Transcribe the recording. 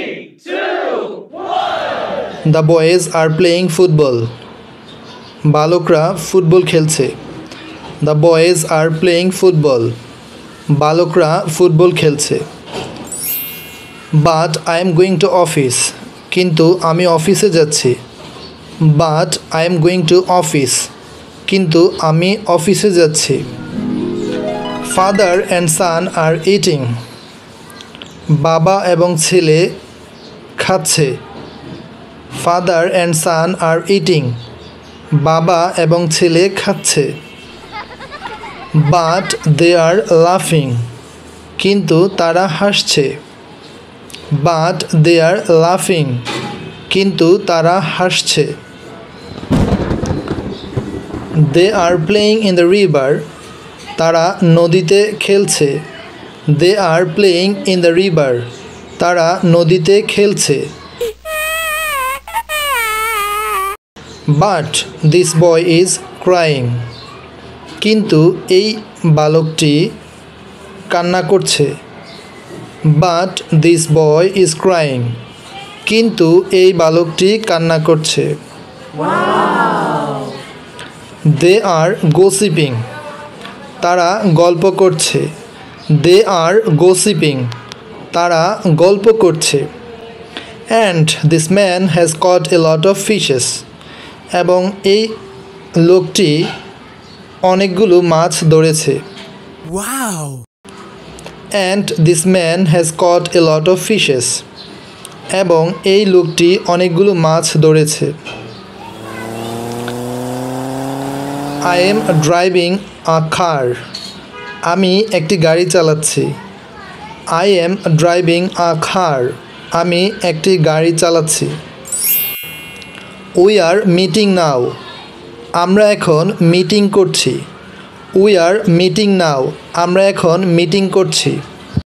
3, 2, 1. The boys are playing football. বালকরা football খেলছে। The boys are playing football. বালকরা football খেলছে। But I am going to office. কিন্তু আমি অফিসে যাচ্ছি। But I am going to office. কিন্তু আমি অফিসে যাচ্ছি। Father and son are eating. বাবা এবং ছেলে খাচ্ছে। Father and son are eating. বাবা এবং ছেলে খাচ্ছে। But they are laughing. কিন্তু তারা হাসছে। But they are laughing. কিন্তু তারা হাসছে। They are playing in the river. তারা নদীতে খেলছে। They are playing in the river. তারা নদীতে খেলছে। But this boy is crying. কিন্তু এই বালকটি কান্না করছে। But this boy is crying. কিন্তু এই বালকটি কান্না করছে। Wow! They are gossiping. তারা গল্প করছে। They are gossiping. তারা গল্প করছে। And this man has caught a lot of fishes. এবং এই লোকটি অনেকগুলো মাছ ধরেছে। Wow! And this man has caught a lot of fishes. এবং এই লোকটি অনেকগুলো মাছ ধরেছে। I am driving a car. আমি একটি গাড়ি চালাচ্ছি। I am driving a car. আমি একটি গাড়ি চালাচ্ছি। We are meeting now. আমরা এখন মিটিং করছি। We are meeting now. আমরা এখন মিটিং করছি।